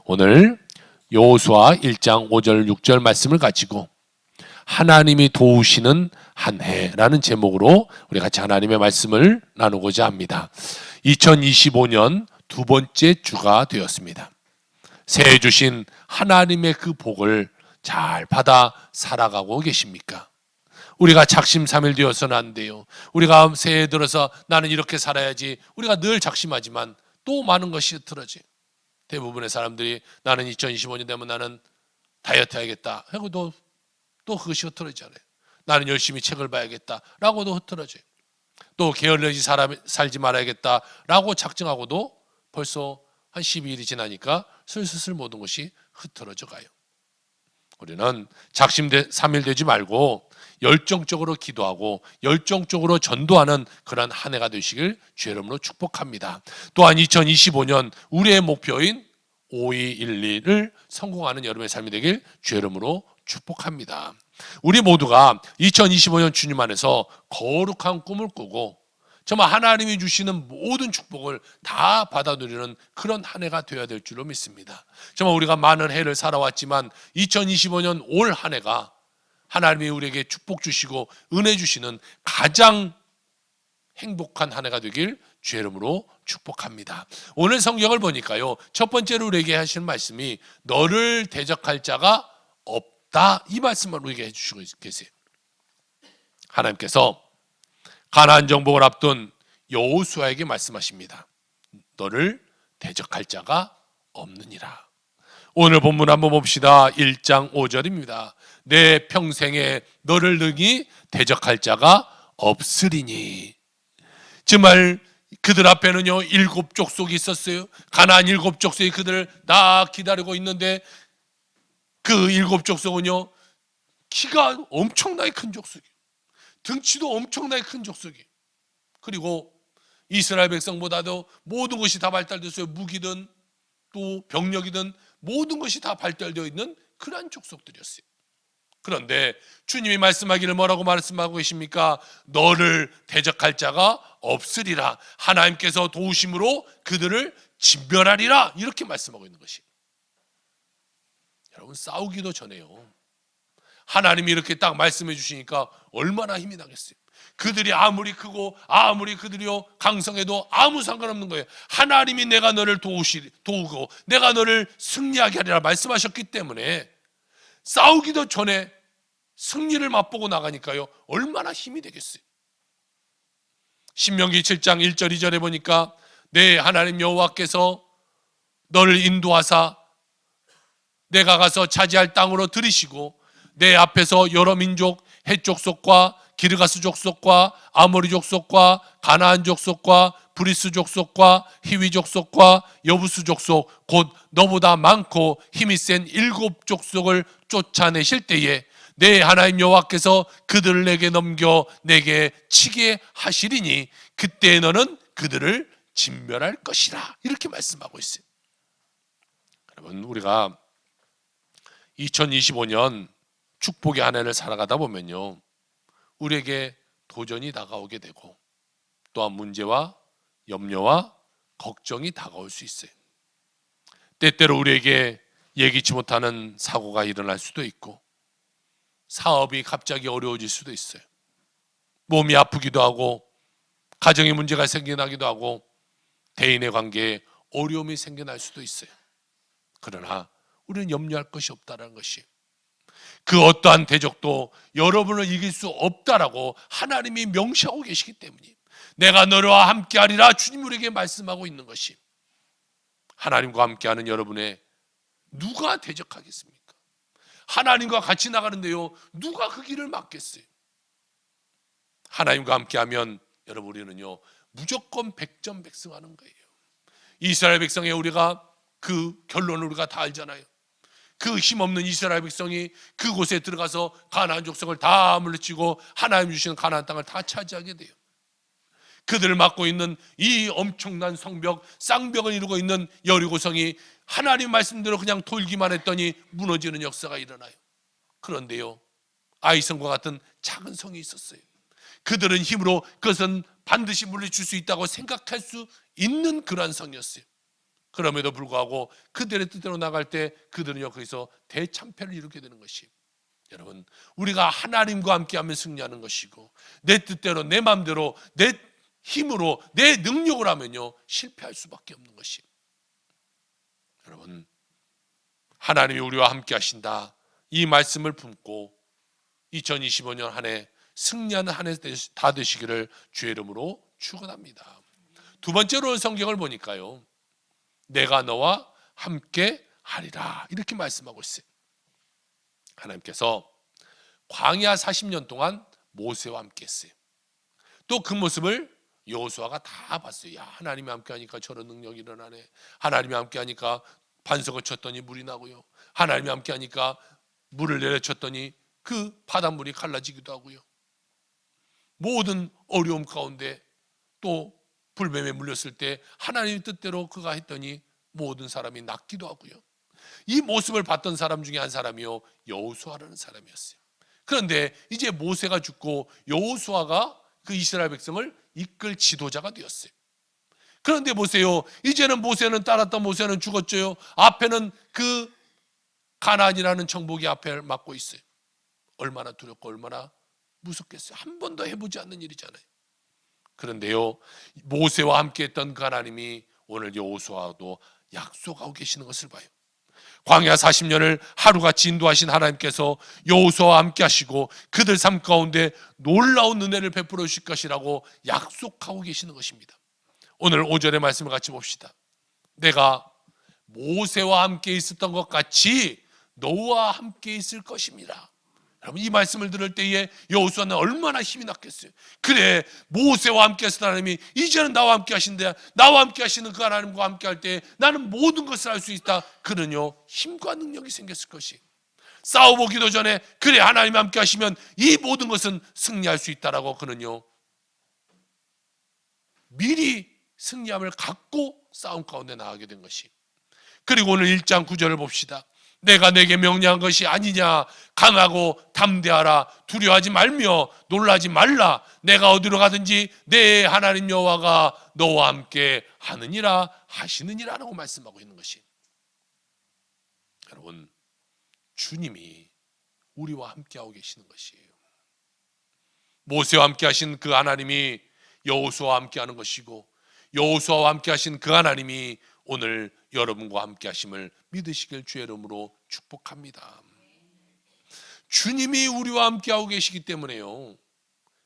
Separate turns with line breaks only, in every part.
오늘 여호수아 1장 5절 6절 말씀을 가지고 하나님이 도우시는 한 해라는 제목으로 우리 같이 하나님의 말씀을 나누고자 합니다. 2025년 두 번째 주가 되었습니다. 새해 주신 하나님의 그 복을 잘 받아 살아가고 계십니까? 우리가 작심삼일되어서는 안 돼요. 우리가 새해 들어서 나는 이렇게 살아야지, 우리가 늘 작심하지만 또 많은 것이 흐트러져요. 대부분의 사람들이 나는 2025년 되면 나는 다이어트 해야겠다 하고도 또 그것이 흐트러지잖아요. 나는 열심히 책을 봐야겠다 라고도 흐트러져요. 또 게을러지 살지 말아야겠다라고 작정하고도 벌써 한 12일이 지나니까 슬슬 모든 것이 흐트러져 가요. 우리는 작심삼일되지 말고 열정적으로 기도하고 열정적으로 전도하는 그런 한 해가 되시길 주의 이름으로 축복합니다. 또한 2025년 우리의 목표인 5212를 성공하는 여러분의 삶이 되길 주의 이름으로 축복합니다. 우리 모두가 2025년 주님 안에서 거룩한 꿈을 꾸고 정말 하나님이 주시는 모든 축복을 다 받아 누리는 그런 한 해가 되어야 될 줄로 믿습니다. 정말 우리가 많은 해를 살아왔지만 2025년 올 한 해가 하나님이 우리에게 축복 주시고 은혜 주시는 가장 행복한 한 해가 되길 주의 이름으로 축복합니다. 오늘 성경을 보니까요, 첫 번째로 우리에게 하시는 말씀이 너를 대적할 자가 없다, 이 말씀을 우리에게 해주시고 계세요. 하나님께서 가나안 정복을 앞둔 여호수아에게 말씀하십니다. 너를 대적할 자가 없느니라. 오늘 본문 한번 봅시다. 1장 5절입니다. 내 평생에 너를 능히 대적할 자가 없으리니. 정말 그들 앞에는요 7 족속이 있었어요. 가나안 7 족속이 그들을 다 기다리고 있는데 그 7 족속은요 키가 엄청나게 큰 족속이에요. 등치도 엄청나게 큰 족속이에요. 그리고 이스라엘 백성보다도 모든 것이 다 발달됐어요. 무기든 또 병력이든 모든 것이 다 발달되어 있는 그러한 족속들이었어요. 그런데 주님이 말씀하기를 뭐라고 말씀하고 계십니까? 너를 대적할 자가 없으리라. 하나님께서 도우심으로 그들을 진멸하리라. 이렇게 말씀하고 있는 것이. 여러분, 싸우기도 전에요, 하나님이 이렇게 딱 말씀해 주시니까 얼마나 힘이 나겠어요. 그들이 아무리 크고 아무리 그들이요 강성해도 아무 상관없는 거예요. 하나님이 내가 너를 도우고 내가 너를 승리하게 하리라 말씀하셨기 때문에 싸우기도 전에 승리를 맛보고 나가니까요 얼마나 힘이 되겠어요. 신명기 7장 1절 2절에 보니까 내 하나님 여호와께서 너를 인도하사 내가 가서 차지할 땅으로 들이시고 내 앞에서 여러 민족 헷 족속과 기르가스 족속과 아모리 족속과 가나안 족속과 브리스 족속과 히위 족속과 여부스 족속 곧 너보다 많고 힘이 센 7 족속을 쫓아내실 때에 내 하나님 여호와께서 그들을 내게 넘겨 내게 치게 하시리니 그때 너는 그들을 진멸할 것이라. 이렇게 말씀하고 있어요. 여러분, 우리가 2025년 축복의 한 해를 살아가다 보면요 우리에게 도전이 다가오게 되고 또한 문제와 염려와 걱정이 다가올 수 있어요. 때때로 우리에게 예기치 못하는 사고가 일어날 수도 있고 사업이 갑자기 어려워질 수도 있어요. 몸이 아프기도 하고 가정에 문제가 생겨나기도 하고 대인의 관계에 어려움이 생겨날 수도 있어요. 그러나 우리는 염려할 것이 없다는 것이, 그 어떠한 대적도 여러분을 이길 수 없다라고 하나님이 명시하고 계시기 때문에 내가 너와 함께하리라 주님 우리에게 말씀하고 있는 것이, 하나님과 함께하는 여러분의 누가 대적하겠습니까? 하나님과 같이 나가는데요 누가 그 길을 막겠어요? 하나님과 함께하면 여러분 우리는요 무조건 백전백승하는 거예요. 이스라엘 백성의 우리가 그 결론을 우리가 다 알잖아요. 그 힘없는 이스라엘 백성이 그곳에 들어가서 가나안 족속을 다 물리치고 하나님 주시는 가나안 땅을 다 차지하게 돼요. 그들을 막고 있는 이 엄청난 성벽, 쌍벽을 이루고 있는 여리고성이 하나님 말씀대로 그냥 돌기만 했더니 무너지는 역사가 일어나요. 그런데요 아이성과 같은 작은 성이 있었어요. 그들은 힘으로 그것은 반드시 물리칠 수 있다고 생각할 수 있는 그러한 성이었어요. 그럼에도 불구하고 그들의 뜻대로 나갈 때 그들은요 거기서 대참패를 이루게 되는 것이, 여러분, 우리가 하나님과 함께하면 승리하는 것이고 내 뜻대로 내 마음대로 내 힘으로 내 능력을 하면요 실패할 수밖에 없는 것이, 여러분, 하나님이 우리와 함께 하신다 이 말씀을 품고 2025년 한 해 승리하는 한 해 다 되시기를 주의 이름으로 축원합니다. 두 번째로 성경을 보니까요, 내가 너와 함께 하리라 이렇게 말씀하고 있어요. 하나님께서 광야 40년 동안 모세와 함께 했어요. 또 그 모습을 여호수아가 다 봤어요. 야, 하나님이 함께 하니까 저런 능력이 일어나네. 하나님이 함께 하니까 반석을 쳤더니 물이 나고요. 하나님이 함께 하니까 물을 내려쳤더니 그 바닷물이 갈라지기도 하고요. 모든 어려움 가운데 또 불뱀에 물렸을 때 하나님의 뜻대로 그가 했더니 모든 사람이 낫기도 하고요. 이 모습을 봤던 사람 중에 한 사람이요 여호수아라는 사람이었어요. 그런데 이제 모세가 죽고 여호수아가 그 이스라엘 백성을 이끌 지도자가 되었어요. 그런데 보세요, 이제는 모세는 따랐던 모세는 죽었죠. 앞에는 그 가나안이라는 정복이 앞에 맡고 있어요. 얼마나 두렵고 얼마나 무섭겠어요. 한 번도 해보지 않는 일이잖아요. 그런데요, 모세와 함께 했던 그 하나님이 오늘 여호수아도 약속하고 계시는 것을 봐요. 광야 40년을 하루같이 인도하신 하나님께서 여호수아와 함께 하시고 그들 삶 가운데 놀라운 은혜를 베풀어 주실 것이라고 약속하고 계시는 것입니다. 오늘 5절의 말씀을 같이 봅시다. 내가 모세와 함께 있었던 것 같이 너와 함께 있을 것입니다. 여러분, 이 말씀을 들을 때에 여호수아는 얼마나 힘이 났겠어요. 그래, 모세와 함께 했던 하나님이 이제는 나와 함께 하신대. 나와 함께 하시는 그 하나님과 함께 할 때 나는 모든 것을 할 수 있다. 그는요 힘과 능력이 생겼을 것이, 싸워보기도 전에 그래 하나님이 함께 하시면 이 모든 것은 승리할 수 있다라고 그는요 미리 승리함을 갖고 싸움 가운데 나가게 된 것이. 그리고 오늘 1장 9절을 봅시다. 내가 내게 명령한 것이 아니냐. 강하고 담대하라. 두려워하지 말며 놀라지 말라. 내가 어디로 가든지 내 하나님 여호와가 너와 함께 하느니라 하시느니라라고 말씀하고 있는 것이, 여러분, 주님이 우리와 함께하고 계시는 것이에요. 모세와 함께 하신 그 하나님이 여호수아와 함께 하는 것이고 여호수아와 함께 하신 그 하나님이 오늘 여러분과 함께 하심을 믿으시길 주의 이름으로 축복합니다. 주님이 우리와 함께 하고 계시기 때문에요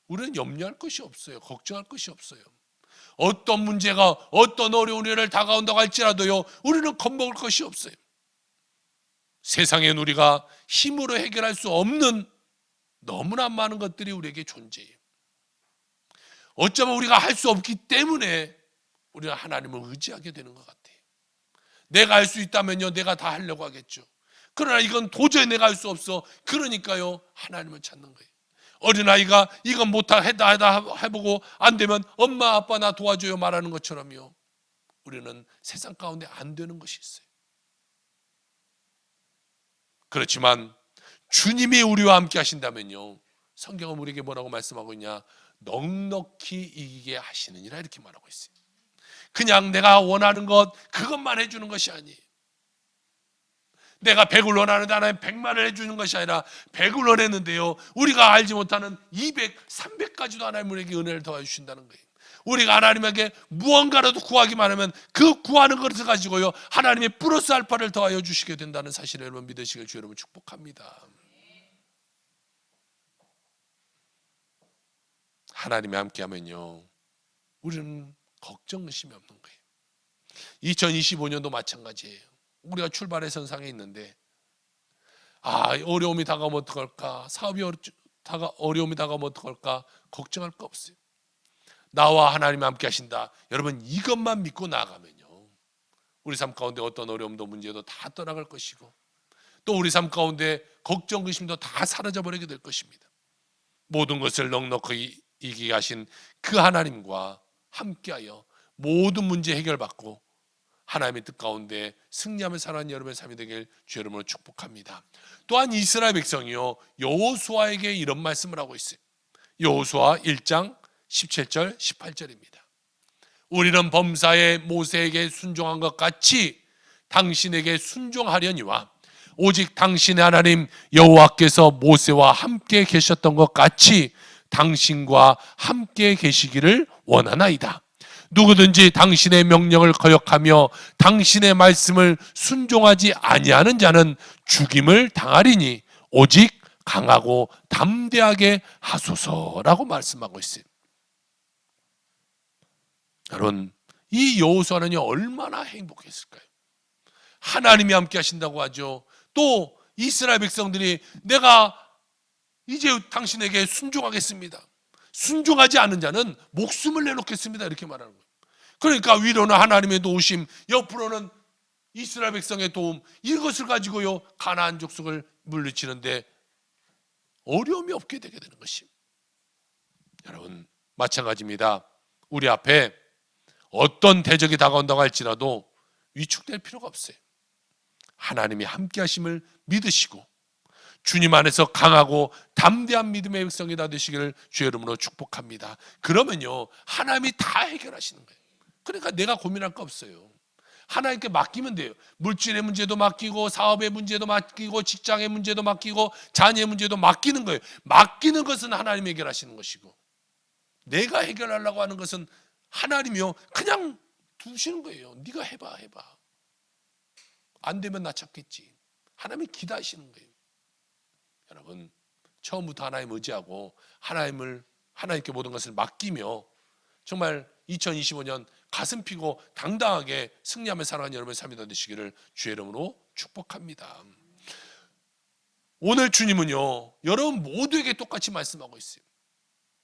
우리는 염려할 것이 없어요. 걱정할 것이 없어요. 어떤 문제가 어떤 어려운 일을 다가온다고 할지라도요 우리는 겁먹을 것이 없어요. 세상엔 우리가 힘으로 해결할 수 없는 너무나 많은 것들이 우리에게 존재해요. 어쩌면 우리가 할 수 없기 때문에 우리가 하나님을 의지하게 되는 것 같아요. 내가 할 수 있다면요 내가 다 하려고 하겠죠. 그러나 이건 도저히 내가 할 수 없어. 그러니까요 하나님을 찾는 거예요. 어린아이가 이건 못하 해다 해보고 안 되면 엄마 아빠 나 도와줘요 말하는 것처럼요 우리는 세상 가운데 안 되는 것이 있어요. 그렇지만 주님이 우리와 함께 하신다면요 성경은 우리에게 뭐라고 말씀하고 있냐. 넉넉히 이기게 하시느니라 이렇게 말하고 있어요. 그냥 내가 원하는 것 그것만 해주는 것이 아니에요. 내가 100을 원하는데 하나님 100만을 해주는 것이 아니라 100을 원했는데요 우리가 알지 못하는 200, 300까지도 하나님 우리에게 은혜를 더해 주신다는 거예요. 우리가 하나님에게 무언가라도 구하기만 하면 그 구하는 것을 가지고요 하나님의 플러스 알파를 더하여 주시게 된다는 사실을 여러분 믿으시길 주 여러분 축복합니다. 하나님이 함께하면요 우리는 걱정 의심이 없는 거예요. 2025년도 마찬가지예요. 우리가 출발의 선상에 있는데 어려움이 다가오면 어떡할까, 사업이 어려움이 다가오면 어떡할까 걱정할 거 없어요. 나와 하나님 함께 하신다. 여러분 이것만 믿고 나아가면요 우리 삶 가운데 어떤 어려움도 문제도 다 떠나갈 것이고 또 우리 삶 가운데 걱정 의심도 다 사라져버리게 될 것입니다. 모든 것을 넉넉히 이기게 하신 그 하나님과 함께하여 모든 문제 해결받고 하나님의 뜻 가운데 승리하며 살아가는 여러분의 삶이 되길 주 여러분을 축복합니다. 또한 이스라엘 백성이요 여호수아에게 이런 말씀을 하고 있어요. 여호수아 1장 17절 18절입니다. 우리는 범사에 모세에게 순종한 것 같이 당신에게 순종하려니와 오직 당신의 하나님 여호와께서 모세와 함께 계셨던 것 같이 당신과 함께 계시기를 원하나이다. 누구든지 당신의 명령을 거역하며 당신의 말씀을 순종하지 아니하는 자는 죽임을 당하리니 오직 강하고 담대하게 하소서라고 말씀하고 있어요. 여러분, 이 여호수아는요 얼마나 행복했을까요? 하나님이 함께 하신다고 하죠. 또 이스라엘 백성들이 내가 이제 당신에게 순종하겠습니다, 순종하지 않은 자는 목숨을 내놓겠습니다, 이렇게 말하는 거예요. 그러니까 위로는 하나님의 도우심, 옆으로는 이스라엘 백성의 도움, 이것을 가지고요 가나안 족속을 물리치는데 어려움이 없게 되게 되는 것입니다. 여러분, 마찬가지입니다. 우리 앞에 어떤 대적이 다가온다고 할지라도 위축될 필요가 없어요. 하나님이 함께 하심을 믿으시고 주님 안에서 강하고 담대한 믿음의 백성이 다 되시기를 주의 이름으로 축복합니다. 그러면요 하나님이 다 해결하시는 거예요. 그러니까 내가 고민할 거 없어요. 하나님께 맡기면 돼요. 물질의 문제도 맡기고 사업의 문제도 맡기고 직장의 문제도 맡기고 자녀의 문제도 맡기는 거예요. 맡기는 것은 하나님이 해결하시는 것이고 내가 해결하려고 하는 것은 하나님이요 그냥 두시는 거예요. 네가 해봐. 안 되면 나 찾겠지. 하나님이 기다리시는 거예요. 여러분, 처음부터 하나님 의지하고 하나님께 모든 것을 맡기며 정말 2025년 가슴 피고 당당하게 승리하며 살아가는 여러분의 삶이 되시기를 주의 이름으로 축복합니다. 오늘 주님은요 여러분 모두에게 똑같이 말씀하고 있어요.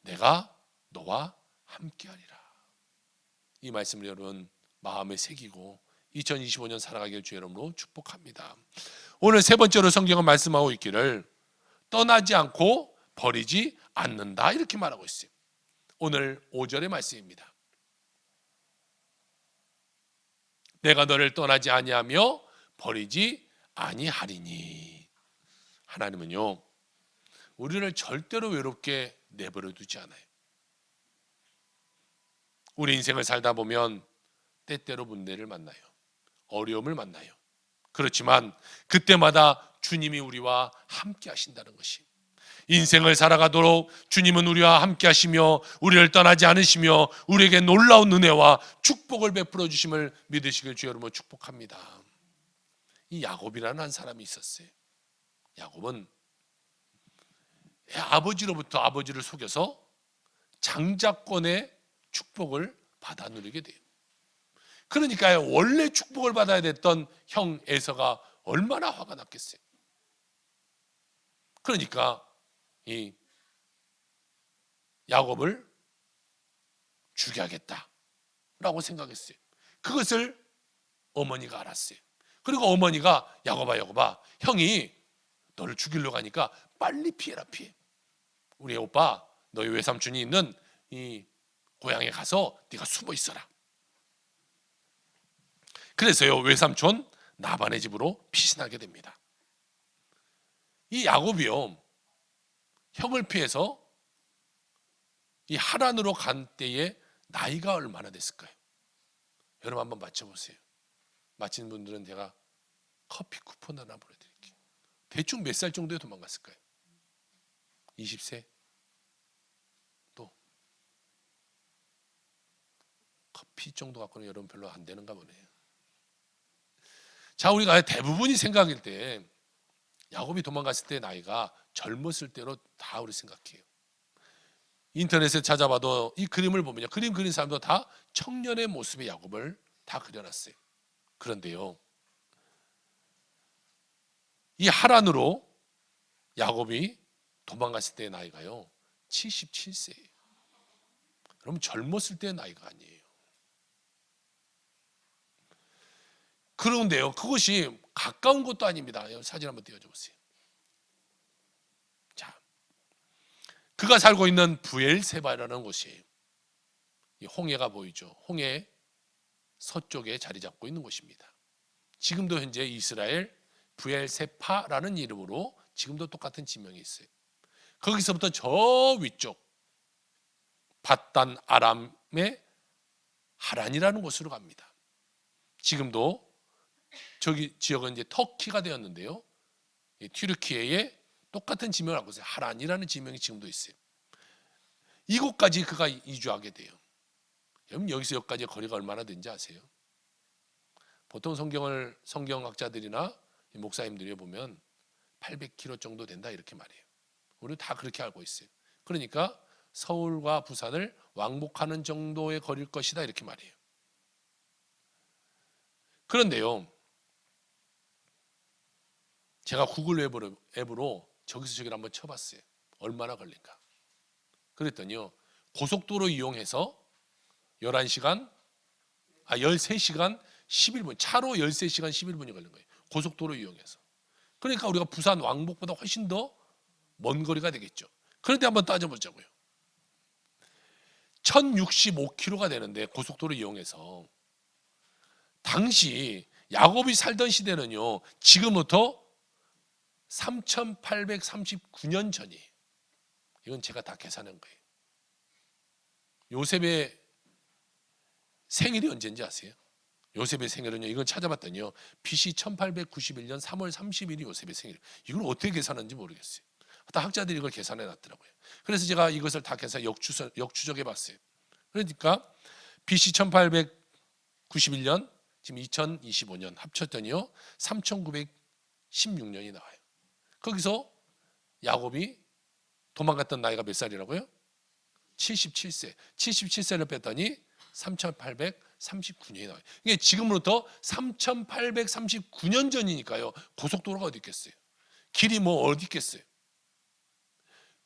내가 너와 함께하리라. 이 말씀을 여러분 마음에 새기고 2025년 살아가기를 주의 이름으로 축복합니다. 오늘 세 번째로 성경은 말씀하고 있기를 떠나지 않고 버리지 않는다, 이렇게 말하고 있어요. 오늘 5절의 말씀입니다. 내가 너를 떠나지 아니하며 버리지 아니하리니. 하나님은요 우리를 절대로 외롭게 내버려 두지 않아요. 우리 인생을 살다 보면 때때로 문제를 만나요. 어려움을 만나요. 그렇지만 그때마다 주님이 우리와 함께 하신다는 것이, 인생을 살아가도록 주님은 우리와 함께 하시며 우리를 떠나지 않으시며 우리에게 놀라운 은혜와 축복을 베풀어 주심을 믿으시길 주여 여러분 축복합니다. 이 야곱이라는 한 사람이 있었어요. 야곱은 아버지로부터 아버지를 속여서 장자권의 축복을 받아 누리게 돼요. 그러니까 원래 축복을 받아야 됐던 형 에서가 얼마나 화가 났겠어요. 그러니까 이 야곱을 죽여야겠다라고 생각했어요. 그것을 어머니가 알았어요. 그리고 어머니가 야곱아 형이 너를 죽이려고 하니까 빨리 피해. 우리 오빠 너희 외삼촌이 있는 이 고향에 가서 네가 숨어 있어라. 그래서요 외삼촌 나반의 집으로 피신하게 됩니다. 이 야곱이요 형을 피해서 이 하란으로 간 때에 나이가 얼마나 됐을까요? 여러분 한번 맞춰보세요. 맞히는 분들은 제가 커피 쿠폰 하나 보내드릴게요. 대충 몇 살 정도에 도망갔을까요? 20세? 또 커피 정도 갖고는 여러분 별로 안 되는가 보네요. 자, 우리가 대부분이 생각일 때 야곱이 도망갔을 때 나이가 젊었을 때로 다 우리 생각해요. 인터넷에 찾아봐도 이 그림을 보면요, 그림 그린 사람도 다 청년의 모습의 야곱을 다 그려놨어요. 그런데요 이 하란으로 야곱이 도망갔을 때의 나이가요 77세예요. 그럼 젊었을 때의 나이가 아니에요. 그런데요 그것이 가까운 것도 아닙니다. 사진 한번 띄워줘 보세요. 자, 그가 살고 있는 부엘세바라는 곳이 이 홍해가 보이죠. 홍해 서쪽에 자리 잡고 있는 곳입니다. 지금도 현재 이스라엘 부엘세파라는 이름으로 지금도 똑같은 지명이 있어요. 거기서부터 저 위쪽 밧단 아람의 하란이라는 곳으로 갑니다. 지금도 저기 지역은 이제 터키가 되었는데요. 튀르키예에 똑같은 지명을 하고 있어요. 하란이라는 지명이 지금도 있어요. 이곳까지 그가 이주하게 돼요. 여러분 여기서 여기까지 거리가 얼마나 되는지 아세요? 보통 성경학자들이나 목사님들이 보면 800km 정도 된다 이렇게 말해요. 우리 다 그렇게 알고 있어요. 그러니까 서울과 부산을 왕복하는 정도의 거리일 것이다 이렇게 말해요. 그런데요, 제가 구글 앱으로 저기서 저기를 한번 쳐봤어요. 얼마나 걸린가. 그랬더니요, 고속도로 이용해서 13시간, 13시간 11분, 차로 13시간 11분이 걸린 거예요. 고속도로 이용해서. 그러니까 우리가 부산 왕복보다 훨씬 더 먼 거리가 되겠죠. 그런데 한번 따져보자고요. 1065km가 되는데 고속도로 이용해서 당시 야곱이 살던 시대는요, 지금부터 3839년 전이에요. 이건 제가 다 계산한 거예요. 요셉의 생일이 언제인지 아세요? 요셉의 생일은요, 이건 찾아봤더니요, BC 1891년 3월 30일이 요셉의 생일. 이걸 어떻게 계산하는지 모르겠어요. 다 학자들이 이걸 계산해 놨더라고요. 그래서 제가 이것을 다 역추적해 봤어요. 그러니까 BC 1891년 지금 2025년 합쳤더니요 3916년이 나와요. 거기서 야곱이 도망갔던 나이가 몇 살이라고요? 77세. 77세를 뺐더니 3839년이 나와요. 이게 지금부터 3839년 전이니까요. 고속도로가 어디 있겠어요? 길이 뭐 어디 있겠어요?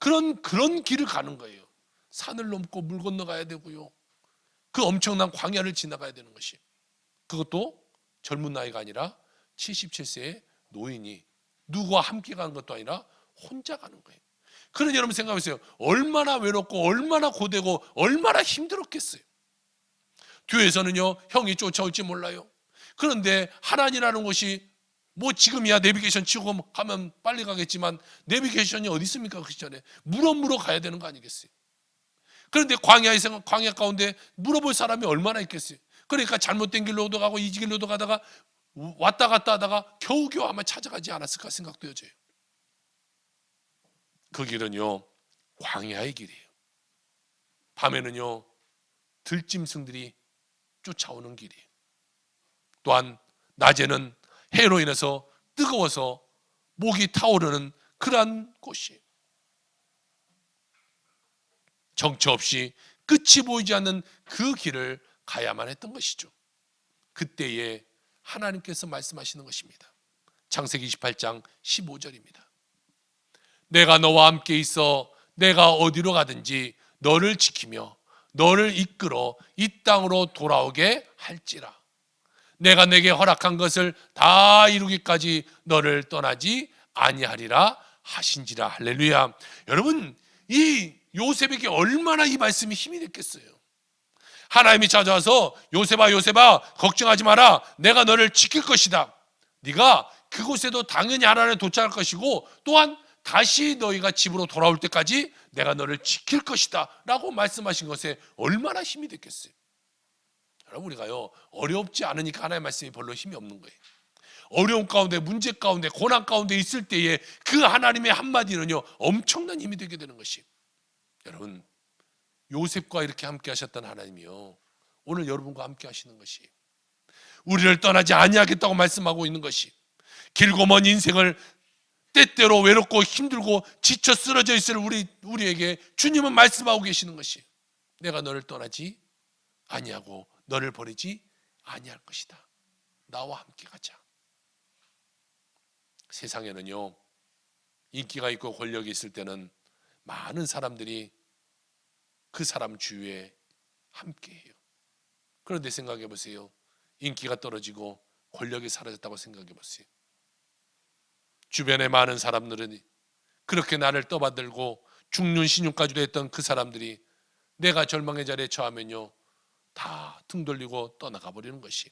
그런 길을 가는 거예요. 산을 넘고 물 건너가야 되고요. 그 엄청난 광야를 지나가야 되는 것이. 그것도 젊은 나이가 아니라 77세의 노인이 누구와 함께 가는 것도 아니라 혼자 가는 거예요. 그런 여러분 생각해보세요. 얼마나 외롭고 얼마나 고되고 얼마나 힘들었겠어요. 뒤에서는요 형이 쫓아올지 몰라요. 그런데 하란이라는 곳이 뭐 지금이야 내비게이션 치고 가면 빨리 가겠지만 내비게이션이 어디 있습니까? 그 시절에 물어 가야 되는 거 아니겠어요? 그런데 광야 가운데 물어볼 사람이 얼마나 있겠어요? 그러니까 잘못된 길로도 가고 이 길로도 가다가 왔다 갔다 하다가 겨우겨우 아마 찾아가지 않았을까 생각되어져요. 그 길은요 광야의 길이에요. 밤에는요 들짐승들이 쫓아오는 길이에요. 또한 낮에는 해로 인해서 뜨거워서 목이 타오르는 그러한 곳이에요. 정처 없이 끝이 보이지 않는 그 길을 가야만 했던 것이죠. 그때에 하나님께서 말씀하시는 것입니다. 창세기 28장 15절입니다. 내가 너와 함께 있어 내가 어디로 가든지 너를 지키며 너를 이끌어 이 땅으로 돌아오게 할지라. 내가 내게 허락한 것을 다 이루기까지 너를 떠나지 아니하리라 하신지라. 할렐루야. 여러분 이 요셉에게 얼마나 이 말씀이 힘이 됐겠어요. 하나님이 찾아와서 요셉아 걱정하지 마라. 내가 너를 지킬 것이다. 네가 그곳에도 당연히 하나님에 도착할 것이고 또한 다시 너희가 집으로 돌아올 때까지 내가 너를 지킬 것이다 라고 말씀하신 것에 얼마나 힘이 됐겠어요. 여러분 우리가요 어렵지 않으니까 하나님의 말씀이 별로 힘이 없는 거예요. 어려움 가운데 문제 가운데 고난 가운데 있을 때에 그 하나님의 한마디는요 엄청난 힘이 되게 되는 것이. 여러분 요셉과 이렇게 함께 하셨던 하나님이요 오늘 여러분과 함께 하시는 것이 우리를 떠나지 아니하겠다고 말씀하고 있는 것이 길고 먼 인생을 때때로 외롭고 힘들고 지쳐 쓰러져 있을 우리에게 주님은 말씀하고 계시는 것이 내가 너를 떠나지 아니하고 너를 버리지 아니할 것이다. 나와 함께 가자. 세상에는요 인기가 있고 권력이 있을 때는 많은 사람들이 그 사람 주위에 함께해요. 그런데 생각해 보세요. 인기가 떨어지고 권력이 사라졌다고 생각해 보세요. 주변에 많은 사람들은 그렇게 나를 떠받들고 죽는 신용까지도 했던 그 사람들이 내가 절망의 자리에 처하면요 다 등 돌리고 떠나가 버리는 것이.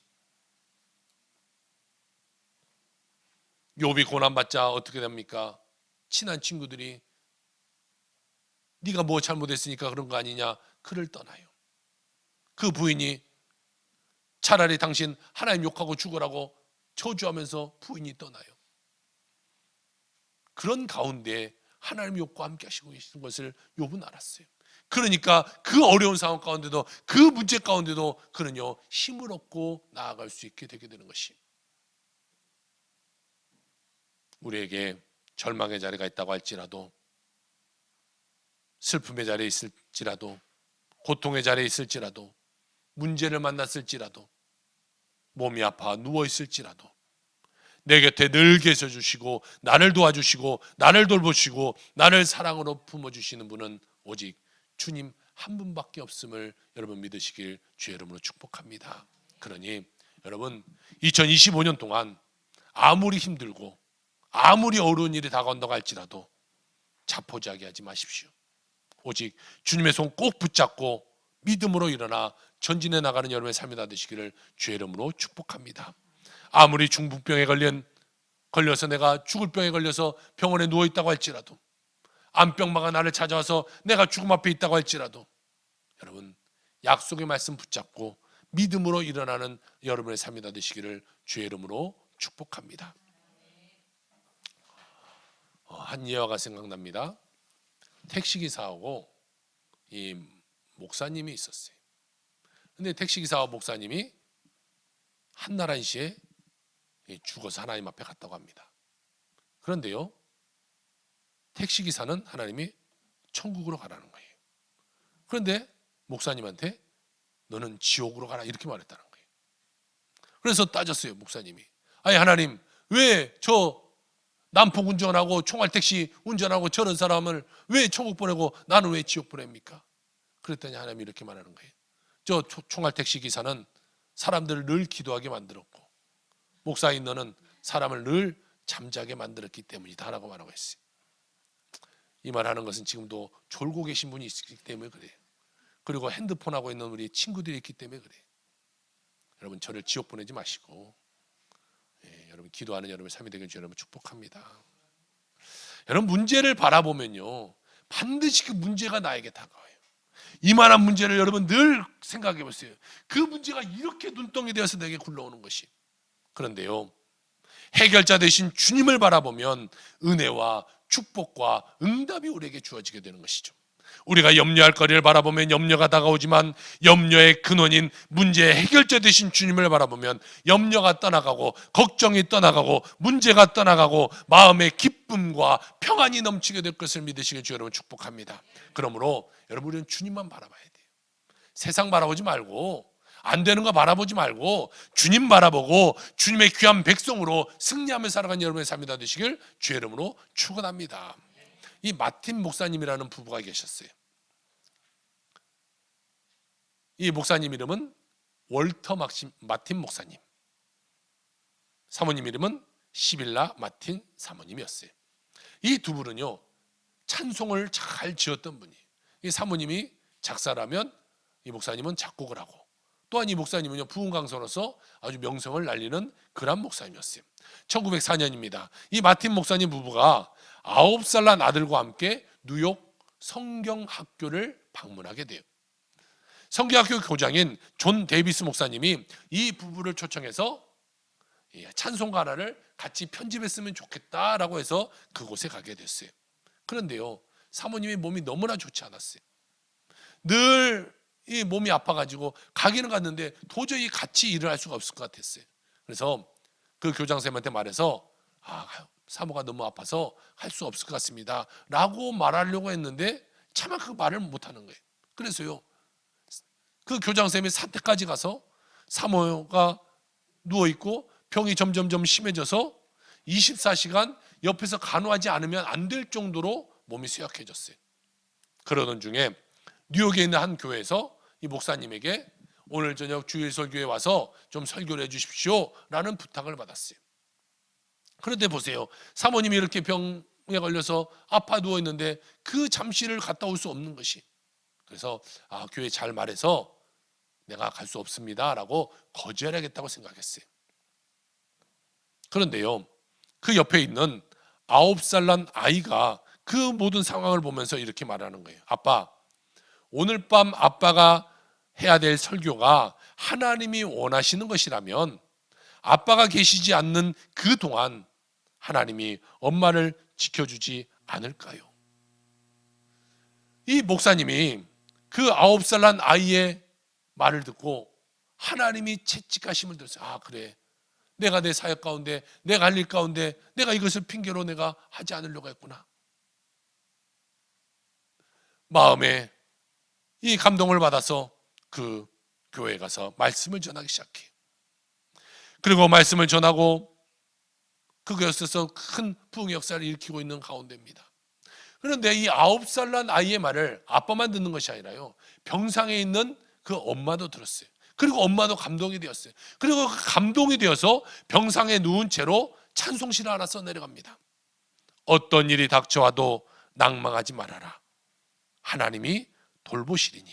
욥이 고난받자 어떻게 됩니까? 친한 친구들이 네가 뭐 잘못했으니까 그런 거 아니냐 그를 떠나요. 그 부인이 차라리 당신 하나님 욕하고 죽으라고 저주하면서 부인이 떠나요. 그런 가운데 하나님 욕과 함께 하시고 계시는 것을 욥은 알았어요. 그러니까 그 어려운 상황 가운데도, 그 문제 가운데도 그는요 힘을 얻고 나아갈 수 있게 되게 되는 것이, 우리에게 절망의 자리가 있다고 할지라도, 슬픔의 자리에 있을지라도, 고통의 자리에 있을지라도, 문제를 만났을지라도, 몸이 아파 누워 있을지라도 내 곁에 늘 계셔 주시고 나를 도와주시고 나를 돌보시고 나를 사랑으로 품어주시는 분은 오직 주님 한 분밖에 없음을 여러분 믿으시길 주의 이름으로 축복합니다. 그러니 여러분 2025년 동안 아무리 힘들고 아무리 어려운 일이 다가온다고 할지라도 자포자기하지 마십시오. 오직 주님의 손 꼭 붙잡고 믿음으로 일어나 전진해 나가는 여러분의 삶이 되시기를 주의 이름으로 축복합니다. 아무리 중풍병에 걸려서 내가 죽을 병에 걸려서 병원에 누워있다고 할지라도, 암병마가 나를 찾아와서 내가 죽음 앞에 있다고 할지라도, 여러분 약속의 말씀 붙잡고 믿음으로 일어나는 여러분의 삶이 되시기를 주의 이름으로 축복합니다. 한 예화가 생각납니다. 택시기사하고 이 목사님이 있었어요. 근데 택시기사와 목사님이 한날 한시에 죽어서 하나님 앞에 갔다고 합니다. 그런데요, 택시기사는 하나님이 천국으로 가라는 거예요. 그런데 목사님한테 너는 지옥으로 가라 이렇게 말했다는 거예요. 그래서 따졌어요, 목사님이. 아니 하나님, 왜 저 난폭 운전하고 총알택시 운전하고 저런 사람을 왜 천국 보내고 나는 왜 지옥 보냅니까? 그랬더니 하나님이 이렇게 말하는 거예요. 저 총알택시 기사는 사람들을 늘 기도하게 만들었고, 목사인 너는 사람을 늘 잠자게 만들었기 때문이다 라고 말하고 있어요. 이 말하는 것은 지금도 졸고 계신 분이 있기 때문에 그래요. 그리고 핸드폰 하고 있는 우리 친구들이 있기 때문에 그래요. 여러분 저를 지옥 보내지 마시고, 여러분 기도하는 여러분의 삶이 되길 여러분 축복합니다. 여러분 문제를 바라보면요 반드시 그 문제가 나에게 다가와요. 이만한 문제를 여러분 늘 생각해 보세요. 그 문제가 이렇게 눈덩이 되어서 내게 굴러오는 것이. 그런데요 해결자 되신 주님을 바라보면 은혜와 축복과 응답이 우리에게 주어지게 되는 것이죠. 우리가 염려할 거리를 바라보면 염려가 다가오지만 염려의 근원인 문제의 해결자 되신 주님을 바라보면 염려가 떠나가고 걱정이 떠나가고 문제가 떠나가고 마음의 기쁨과 평안이 넘치게 될 것을 믿으시길 주 여러분 축복합니다. 그러므로 여러분 우리는 주님만 바라봐야 돼요. 세상 바라보지 말고 안 되는 거 바라보지 말고 주님 바라보고 주님의 귀한 백성으로 승리하며 살아가는 여러분의 삶이 다 되시길 주의 이름으로 축원합니다. 이 마틴 목사님이라는 부부가 계셨어요. 이 목사님 이름은 월터 마틴 목사님, 사모님 이름은 시빌라 마틴 사모님이었어요. 이 두 분은요 찬송을 잘 지었던 분이에요. 이 사모님이 작사라면 이 목사님은 작곡을 하고, 또한 이 목사님은요 부흥 강사로서 아주 명성을 날리는 그런 목사님이었어요. 1904년입니다. 이 마틴 목사님 부부가 9살 난 아들과 함께 뉴욕 성경학교를 방문하게 돼요. 성경학교 교장인 존 데이비스 목사님이 이 부부를 초청해서 찬송가 하나를 같이 편집했으면 좋겠다라고 해서 그곳에 가게 됐어요. 그런데요 사모님의 몸이 너무나 좋지 않았어요. 늘 이 몸이 아파가지고 가기는 갔는데 도저히 같이 일을 할 수가 없을 것 같았어요. 그래서 그 교장선생님한테 말해서 사모가 너무 아파서 할 수 없을 것 같습니다 라고 말하려고 했는데 차마 그 말을 못하는 거예요. 그래서요 그 교장선생님이 산택까지 가서 사모가 누워있고 병이 점점점 심해져서 24시간 옆에서 간호하지 않으면 안 될 정도로 몸이 쇠약해졌어요. 그러던 중에 뉴욕에 있는 한 교회에서 이 목사님에게 오늘 저녁 주일 설교에 와서 좀 설교를 해 주십시오 라는 부탁을 받았어요. 그런데 보세요, 사모님이 이렇게 병에 걸려서 아파 누워있는데 그 잠시를 갔다 올 수 없는 것이, 그래서 교회 잘 말해서 내가 갈 수 없습니다 라고 거절하겠다고 생각했어요. 그런데요 그 옆에 있는 9살 난 아이가 그 모든 상황을 보면서 이렇게 말하는 거예요. 아빠, 오늘 밤 아빠가 해야 될 설교가 하나님이 원하시는 것이라면 아빠가 계시지 않는 그 동안 하나님이 엄마를 지켜주지 않을까요? 이 목사님이 그 9살 난 아이의 말을 듣고 하나님이 채찍하심을 들었어요. 아, 그래, 내가 내 사역 가운데, 내가 할 일 가운데 내가 이것을 핑계로 내가 하지 않으려고 했구나. 마음에 이 감동을 받아서 그 교회에 가서 말씀을 전하기 시작해. 그리고 말씀을 전하고 그 교회에서 큰 부흥의 역사를 일으키고 있는 가운데입니다. 그런데 이 9살 난 아이의 말을 아빠만 듣는 것이 아니라요, 병상에 있는 그 엄마도 들었어요. 그리고 엄마도 감동이 되었어요. 그리고 그 감동이 되어서 병상에 누운 채로 찬송시를 하나 써 내려갑니다. 어떤 일이 닥쳐와도 낭망하지 말아라. 하나님이 돌보시리니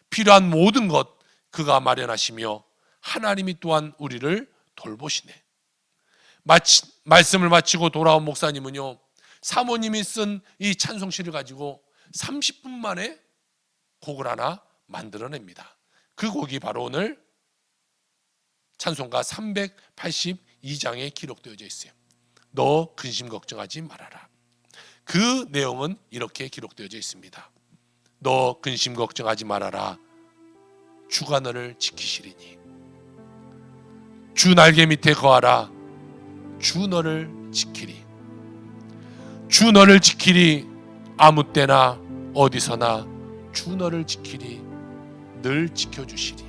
필요한 모든 것 그가 마련하시며 하나님이 또한 우리를 돌보시네. 말씀을 마치고 돌아온 목사님은요, 사모님이 쓴 이 찬송시를 가지고 30분 만에 곡을 하나 만들어냅니다. 그 곡이 바로 오늘 찬송가 382장에 기록되어져 있어요. 너 근심 걱정하지 말아라. 그 내용은 이렇게 기록되어져 있습니다. 너 근심 걱정하지 말아라. 주가 너를 지키시리니. 주 날개 밑에 거하라. 주 너를 지키리. 주 너를 지키리. 아무 때나 어디서나 주 너를 지키리. 늘 지켜주시리.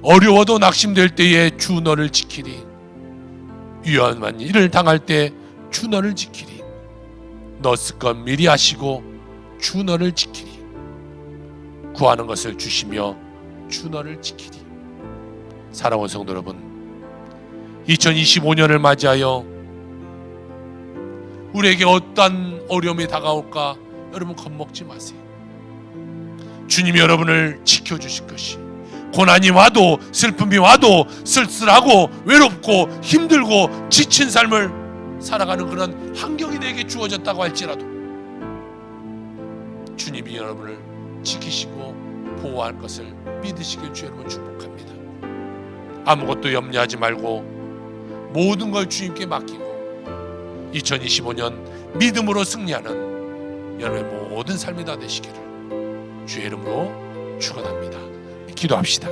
어려워도 낙심될 때에 주 너를 지키리. 위험한 일을 당할 때 주 너를 지키리. 너 쓸 것 미리 하시고 주 너를 지키리. 구하는 것을 주시며 주 너를 지키리. 사랑하는 성도 여러분, 2025년을 맞이하여 우리에게 어떤 어려움이 다가올까 여러분 겁먹지 마세요. 주님이 여러분을 지켜주실 것이, 고난이 와도 슬픔이 와도 쓸쓸하고 외롭고 힘들고 지친 삶을 살아가는 그런 환경이 내게 주어졌다고 할지라도 주님이 여러분을 지키시고 보호할 것을 믿으시길 주 여러분 축복합니다. 아무것도 염려하지 말고 모든 걸 주님께 맡기고 2025년 믿음으로 승리하는 여러분의 모든 삶이 다 되시기를 주의 이름으로 축원합니다. 기도합시다.